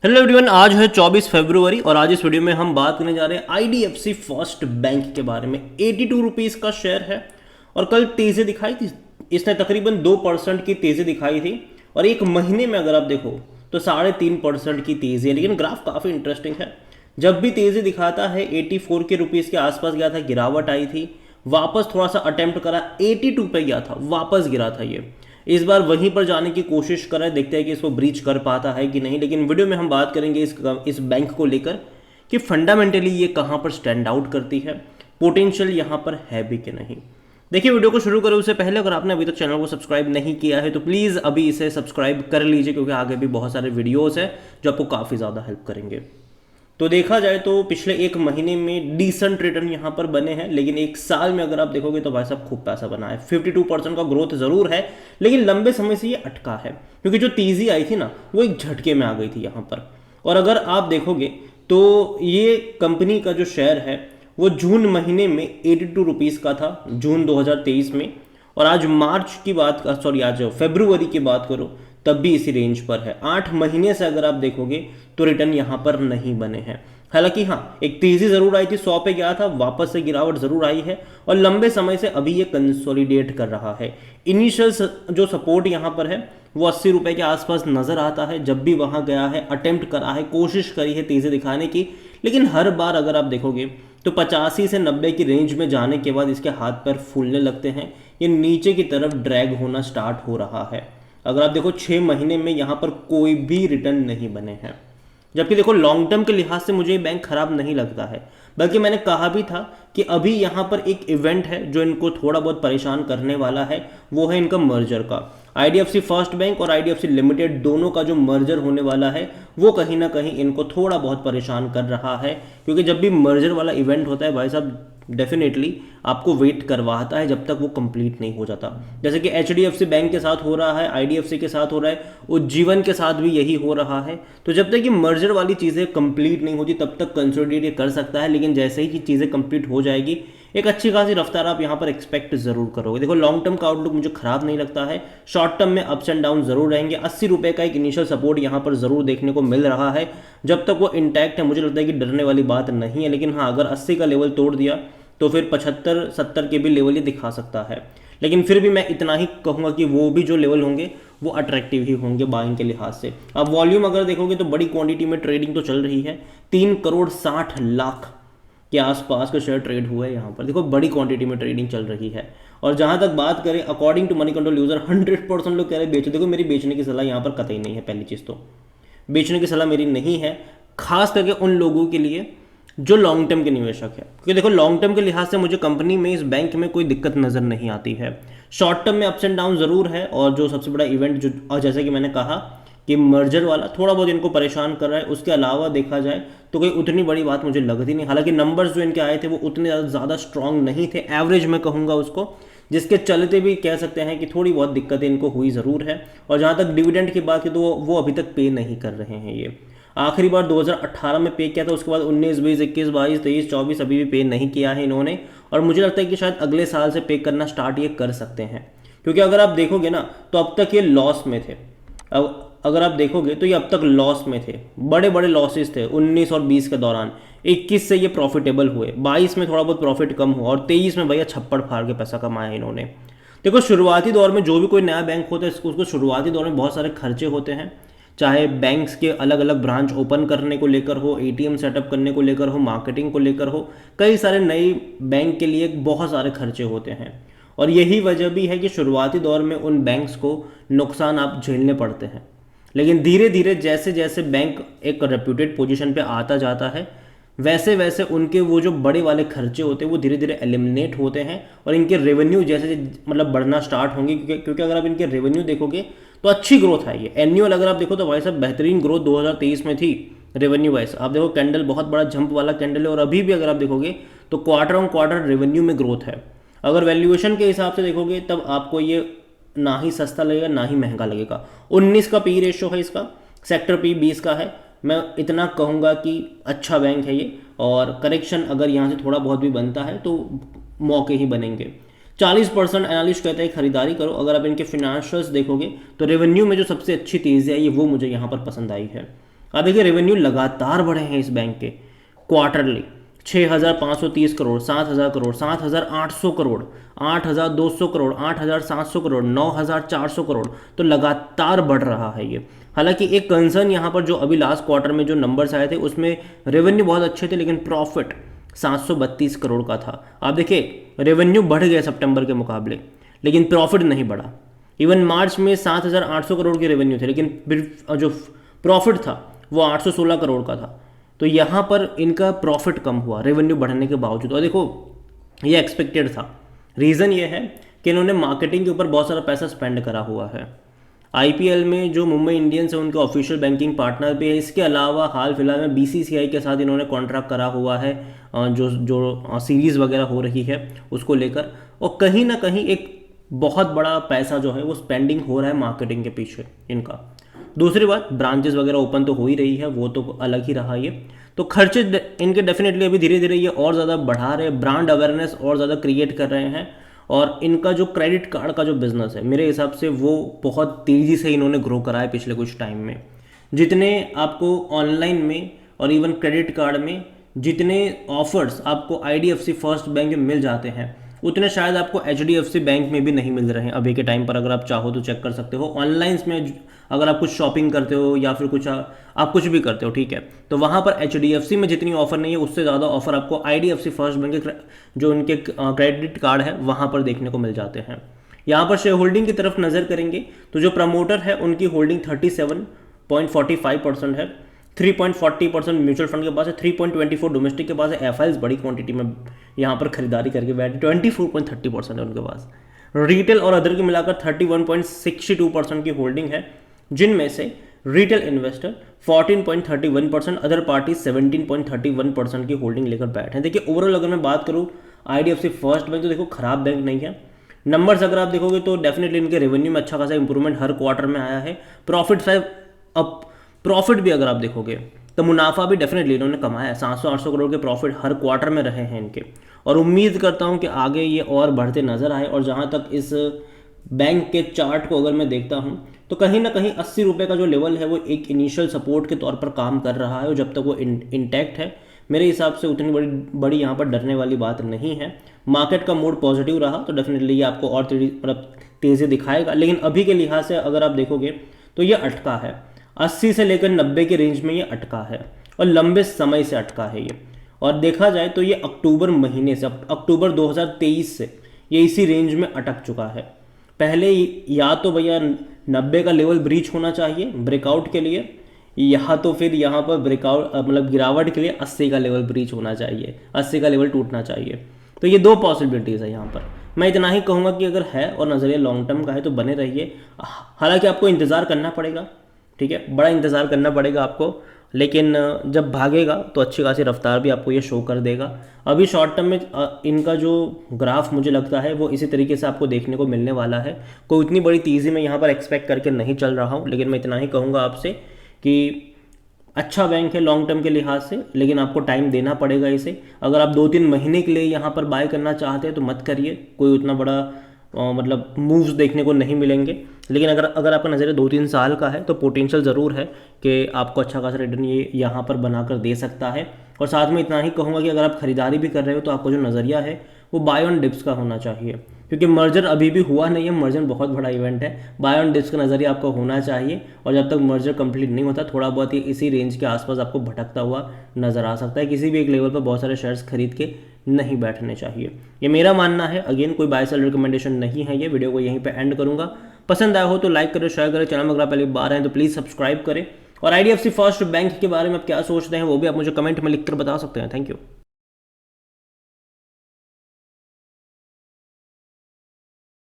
Hello everyone, आज है 24 फरवरी और आज इस वीडियो में हम बात करने जा रहे हैं आईडीएफसी फर्स्ट बैंक के बारे में। 82 रुपीज़ का शेयर है और कल तेज़ी दिखाई थी। इसने तकरीबन 2% की तेज़ी दिखाई थी और एक महीने में अगर आप देखो तो 3.5% की तेज़ी है। लेकिन ग्राफ काफ़ी इंटरेस्टिंग है। जब भी तेज़ी दिखाता है 84 के रुपीज़ के आसपास गया था, गिरावट आई थी, वापस थोड़ा सा अटेम्प्ट करा, 82 पे गया था, वापस गिरा था ये। इस बार वहीं पर जाने की कोशिश कर रहा है, देखते हैं कि इसको ब्रीच कर पाता है कि नहीं। लेकिन वीडियो में हम बात करेंगे इस बैंक को लेकर कि फंडामेंटली ये कहाँ पर स्टैंड आउट करती है, पोटेंशियल यहाँ पर है भी कि नहीं। देखिए, वीडियो को शुरू करें उससे पहले अगर आपने अभी तक चैनल को सब्सक्राइब नहीं किया है तो प्लीज़ अभी इसे सब्सक्राइब कर लीजिए, क्योंकि आगे भी बहुत सारे वीडियोज़ हैं जो आपको काफ़ी ज़्यादा हेल्प करेंगे। तो देखा जाए तो पिछले एक महीने में डिसेंट रिटर्न यहाँ पर बने हैं, लेकिन एक साल में अगर आप देखोगे तो भाई साहब खूब पैसा बना है। 52% का ग्रोथ जरूर है, लेकिन लंबे समय से ये अटका है, क्योंकि जो तेजी आई थी ना वो एक झटके में आ गई थी यहाँ पर। और अगर आप देखोगे तो ये कंपनी का जो शेयर है वो जून महीने में 82 रुपीज़ का था, जून 2023 में। और आज मार्च की बात, सॉरी आज फरवरी की बात करो तब भी इसी रेंज पर है। 8 महीने से अगर आप देखोगे तो रिटर्न यहाँ पर नहीं बने हैं। हालांकि हाँ, एक तेजी जरूर आई थी, 100 पे गया था, वापस से गिरावट जरूर आई है और लंबे समय से अभी ये कंसोलिडेट कर रहा है। इनिशियल जो सपोर्ट यहाँ पर है वो 80 रुपए के आसपास नजर आता है। जब भी वहां गया है, अटेम्प्ट करा है, कोशिश करी है तेजी दिखाने की, लेकिन हर बार अगर आप देखोगे तो 85 से 90 की रेंज में जाने के बाद इसके हाथ पैर फूलने लगते हैं, ये नीचे की तरफ ड्रैग होना स्टार्ट हो रहा है। अगर आप देखो 6 महीने में यहाँ पर कोई भी रिटर्न नहीं बने हैं। जबकि देखो लॉन्ग टर्म के लिहाज से मुझे ये बैंक खराब नहीं लगता है, बल्कि मैंने कहा भी था कि अभी यहाँ पर एक इवेंट है जो इनको थोड़ा बहुत परेशान करने वाला है, वो है इनका मर्जर का। आईडीएफसी फर्स्ट बैंक और आईडीएफसी लिमिटेड दोनों का जो मर्जर होने वाला है वो कहीं ना कहीं इनको थोड़ा बहुत परेशान कर रहा है, क्योंकि जब भी मर्जर वाला इवेंट होता है भाई साहब डेफिनेटली आपको वेट करवाता है जब तक वो कंप्लीट नहीं हो जाता। जैसे कि एचडीएफसी बैंक के साथ हो रहा है, आईडीएफसी के साथ हो रहा है, उज्जीवन के साथ भी यही हो रहा है। तो जब तक ये मर्जर वाली चीज़ें कंप्लीट नहीं होती तब तक कंसोलिडेट कर सकता है, लेकिन जैसे ही चीज़ें कंप्लीट हो जाएगी एक अच्छी खासी रफ्तार आप यहाँ पर एक्सपेक्ट जरूर करोगे। देखो लॉन्ग टर्म का आउटलुक मुझे खराब नहीं लगता है, शॉर्ट टर्म में अप्स एंड डाउन जरूर रहेंगे। 80 रुपये का एक इनिशियल सपोर्ट यहाँ पर जरूर देखने को मिल रहा है। जब तक वो इंटैक्ट है मुझे लगता है कि डरने वाली बात नहीं है। लेकिन हाँ, अगर 80 का लेवल तोड़ दिया तो फिर 75-70 के भी लेवल ये दिखा सकता है। लेकिन फिर भी मैं इतना ही कहूँगा कि वो भी जो लेवल होंगे वो अट्रैक्टिव ही होंगे बाइंग के लिहाज से। अब वॉल्यूम अगर देखोगे तो बड़ी क्वांटिटी में ट्रेडिंग तो चल रही है, 3,60,00,000 के आसपास का शेयर ट्रेड हुआ है यहाँ पर। देखो बड़ी क्वांटिटी में ट्रेडिंग चल रही है। और जहाँ तक बात करें according to money control user 100% लोग कह रहे बेचो। देखो मेरी बेचने की सलाह यहाँ पर कतई नहीं है। पहली चीज़ तो बेचने की सलाह मेरी नहीं है, खास करके उन लोगों के लिए जो लॉन्ग टर्म के निवेशक है। क्योंकि देखो लॉन्ग टर्म के लिहाज से मुझे कंपनी में, इस बैंक में कोई दिक्कत नज़र नहीं आती है। शॉर्ट टर्म में अप्स एंड डाउन ज़रूर है, और जो सबसे बड़ा इवेंट जो, और जैसे कि मैंने कहा कि मर्जर वाला थोड़ा बहुत इनको परेशान कर रहा है, उसके अलावा देखा जाए तो कोई उतनी बड़ी बात मुझे लगती नहीं। हालांकि नंबर्स जो इनके आए थे वो उतने ज़्यादा स्ट्रांग नहीं थे, एवरेज मैं कहूँगा उसको, जिसके चलते भी कह सकते हैं कि थोड़ी बहुत दिक्कतें इनको हुई ज़रूर है। और जहाँ तक डिविडेंड की बात की तो वो अभी तक पे नहीं कर रहे हैं। ये आखिरी बार 2018 में पे किया था, उसके बाद 19, 20, 21, 22, 23, 24 अभी भी पे नहीं किया है इन्होंने। और मुझे लगता है कि शायद अगले साल से पे करना स्टार्ट ये कर सकते हैं, क्योंकि अगर आप देखोगे ना तो अब तक ये लॉस में थे। अब अगर आप देखोगे तो ये अब तक लॉस में थे, बड़े बड़े लॉसेस थे 19 और 20 के दौरान। 21 से ये प्रॉफिटेबल हुए, 22 में थोड़ा बहुत प्रॉफिट कम हुआ और 23 में भैया छप्पड़ फाड़ के पैसा कमाया इन्होंने। देखो शुरुआती दौर में जो भी कोई नया बैंक होता है उसको शुरुआती दौर में बहुत सारे खर्चे होते हैं, चाहे बैंक्स के अलग अलग ब्रांच ओपन करने को लेकर हो, एटीएम सेटअप करने को लेकर हो, मार्केटिंग को लेकर हो, कई सारे नए बैंक के लिए बहुत सारे खर्चे होते हैं। और यही वजह भी है कि शुरुआती दौर में उन बैंक्स को नुकसान आप झेलने पड़ते हैं। लेकिन धीरे धीरे जैसे जैसे बैंक एक रेप्यूटेड पोजीशन पे आता जाता है वैसे वैसे उनके वो जो बड़े वाले खर्चे होते हैं वो धीरे धीरे एलिमिनेट होते हैं और इनके रेवेन्यू जैसे मतलब बढ़ना स्टार्ट होंगे। क्योंकि अगर आप इनके रेवेन्यू देखोगे तो अच्छी ग्रोथ है ये। एनुअल अगर आप देखो तो भाई साहब बेहतरीन ग्रोथ 2023 में थी रेवेन्यू वाइज। आप देखो कैंडल बहुत बड़ा जंप वाला कैंडल है, और अभी भी अगर आप देखोगे तो क्वार्टर ऑन क्वार्टर रेवेन्यू में ग्रोथ है। अगर वैल्यूएशन के हिसाब से देखोगे तब आपको ये ना ही सस्ता लगेगा ना ही महंगा लगेगा। 19 का पी रेशियो है इसका, सेक्टर पी 20 का है। मैं इतना कहूँगा कि अच्छा बैंक है ये, और करेक्शन अगर यहाँ से थोड़ा बहुत भी बनता है तो मौके ही बनेंगे। 40% एनालिस्ट कहते हैं खरीदारी करो। अगर आप इनके फिनेंशियल्स देखोगे तो रेवेन्यू में जो सबसे अच्छी तेज़ी आई है वो मुझे यहाँ पर पसंद आई है। अब देखिए रेवेन्यू लगातार बढ़े हैं इस बैंक के क्वार्टरली, 6,530 करोड़, 7,000 करोड़, 7,800 करोड़, 8,200 करोड़, 8,700 करोड़, 9,400 करोड़, तो लगातार बढ़ रहा है ये। हालांकि एक कंसर्न यहाँ पर जो अभी लास्ट क्वार्टर में जो नंबर्स आए थे उसमें रेवेन्यू बहुत अच्छे थे लेकिन प्रॉफिट 732 करोड़ का था। आप देखिए रेवेन्यू बढ़ गया सितंबर के मुकाबले लेकिन प्रॉफिट नहीं बढ़ा। इवन मार्च में 7,800 करोड़ के रेवेन्यू थे लेकिन जो प्रॉफिट था वो 816 करोड़ का था। तो यहाँ पर इनका प्रॉफिट कम हुआ रेवेन्यू बढ़ने के बावजूद। और देखो ये एक्सपेक्टेड था। रीज़न ये है कि इन्होंने मार्केटिंग के ऊपर बहुत सारा पैसा स्पेंड करा हुआ है। आईपीएल में जो मुंबई इंडियंस है उनके ऑफिशियल बैंकिंग पार्टनर भी है। इसके अलावा हाल फिलहाल में बीसीसीआई के साथ इन्होंने कॉन्ट्रैक्ट करा हुआ है जो जो सीरीज़ वगैरह हो रही है उसको लेकर। और कहीं ना कहीं एक बहुत बड़ा पैसा जो है वो स्पेंडिंग हो रहा है मार्केटिंग के पीछे इनका। दूसरी बात ब्रांचेस वगैरह ओपन तो हो ही रही है, वो तो अलग ही रहा ये। तो खर्चे इनके डेफिनेटली अभी धीरे धीरे ये और ज़्यादा बढ़ा रहे हैं, ब्रांड अवेयरनेस और ज़्यादा क्रिएट कर रहे हैं। और इनका जो क्रेडिट कार्ड का जो बिजनेस है मेरे हिसाब से वो बहुत तेज़ी से इन्होंने ग्रो करा है पिछले कुछ टाइम में। जितने आपको ऑनलाइन में और इवन क्रेडिट कार्ड में जितने ऑफर्स आपको आईडीएफसी फर्स्ट बैंक में मिल जाते हैं उतने शायद आपको एचडीएफसी बैंक में भी नहीं मिल रहे हैं अभी के टाइम पर। अगर आप चाहो तो चेक कर सकते हो ऑनलाइन में, अगर आप कुछ शॉपिंग करते हो या फिर कुछ आप कुछ भी करते हो, ठीक है, तो वहाँ पर एचडीएफसी में जितनी ऑफर नहीं है उससे ज़्यादा ऑफर आपको आईडीएफसी फर्स्ट बैंक के जो उनके क्रेडिट कार्ड है वहाँ पर देखने को मिल जाते हैं। यहाँ पर शेयर होल्डिंग की तरफ नज़र करेंगे तो जो प्रमोटर है उनकी होल्डिंग 37.45% है, 3.40% म्यूचुअल फंड के पास है, 3.24 डोमेस्टिक के पास है। एफआईएल्स बड़ी क्वांटिटी में यहाँ पर खरीदारी करके बैठे, 24.30% है उनके पास। रिटेल और अदर की मिलाकर 31.62% की होल्डिंग है, जिनमें से रिटेल इन्वेस्टर 14.31%, अदर पार्टी 17.31% की होल्डिंग लेकर बैठे हैं। देखिए ओवरऑल अगर मैं बात करूँ आईडीएफसी फर्स्ट बैंक तो देखो खराब बैंक नहीं है। नंबर्स अगर आप देखोगे तो डेफिनेटली इनके रेवेन्यू में अच्छा खासा इंप्रूवमेंट हर क्वार्टर में आया है। प्रॉफिट भी अगर आप देखोगे तो मुनाफा भी डेफिनेटली इन्होंने कमाया है, 700-800 करोड़ के प्रॉफिट हर क्वार्टर में रहे हैं इनके। और उम्मीद करता हूं कि आगे ये और बढ़ते नजर आए। और जहां तक इस बैंक के चार्ट को अगर मैं देखता हूं तो कहीं ना कहीं 80 रुपये का जो लेवल है वो एक इनिशियल सपोर्ट के तौर पर काम कर रहा है और जब तक वो इंटैक्ट है मेरे हिसाब से उतनी बड़ी यहाँ पर डरने वाली बात नहीं है। मार्केट का मूड पॉजिटिव रहा तो डेफिनेटली ये आपको और तेज़ी दिखाएगा। लेकिन अभी के लिहाज से अगर आप देखोगे तो ये अटका है, 80 से लेकर 90 के रेंज में ये अटका है और लंबे समय से अटका है ये। और देखा जाए तो ये अक्टूबर महीने से, अक्टूबर 2023 से ये इसी रेंज में अटक चुका है। पहले या तो भैया 90 का लेवल ब्रीच होना चाहिए ब्रेकआउट के लिए, या तो फिर यहाँ पर ब्रेकआउट मतलब गिरावट के लिए 80 का लेवल ब्रीच होना चाहिए, 80 का लेवल टूटना चाहिए। तो ये दो पॉसिबिलिटीज़ है यहाँ पर। मैं इतना ही कहूँगा कि अगर है और नज़रिया लॉन्ग टर्म का है तो बने रहिए। हालांकि आपको इंतज़ार करना पड़ेगा, ठीक है, बड़ा इंतज़ार करना पड़ेगा आपको, लेकिन जब भागेगा तो अच्छी खासी रफ्तार भी आपको ये शो कर देगा। अभी शॉर्ट टर्म में इनका जो ग्राफ मुझे लगता है वो इसी तरीके से आपको देखने को मिलने वाला है। कोई इतनी बड़ी तेज़ी में यहाँ पर एक्सपेक्ट करके नहीं चल रहा हूँ, लेकिन मैं इतना ही कहूँगा आपसे कि अच्छा बैंक है लॉन्ग टर्म के लिहाज से, लेकिन आपको टाइम देना पड़ेगा इसे। अगर आप 2-3 महीने के लिए यहाँ पर बाय करना चाहते हैं तो मत करिए, कोई उतना बड़ा मतलब मूव्स देखने को नहीं मिलेंगे। लेकिन अगर आपका नज़रिया 2-3 साल का है तो पोटेंशियल ज़रूर है कि आपको अच्छा खासा रिटर्न ये यहाँ पर बनाकर दे सकता है। और साथ में इतना ही कहूँगा कि अगर आप खरीदारी भी कर रहे हो तो आपका जो नज़रिया है वो बाय ऑन डिप्स का होना चाहिए, क्योंकि मर्जर अभी भी हुआ नहीं है। मर्जर बहुत बड़ा इवेंट है, बाय ऑन डिप्स का नज़रिया आपको होना चाहिए। और जब तक मर्जर कंप्लीट नहीं होता थोड़ा बहुत ही इसी रेंज के आसपास आपको भटकता हुआ नज़र आ सकता है। किसी भी एक लेवल पर बहुत सारे शेयर्स खरीद के नहीं बैठने चाहिए, ये मेरा मानना है। अगेन कोई बाय सेल रिकमेंडेशन नहीं है। ये वीडियो को यहीं पे एंड करूंगा। पसंद आया हो तो लाइक करें, शेयर करें। चैनल में अगर आप पहली बार हैं तो प्लीज़ सब्सक्राइब करें। और आईडीएफसी फर्स्ट बैंक के बारे में आप क्या सोचते हैं वो भी आप मुझे कमेंट में लिखकर बता सकते हैं। Thank you.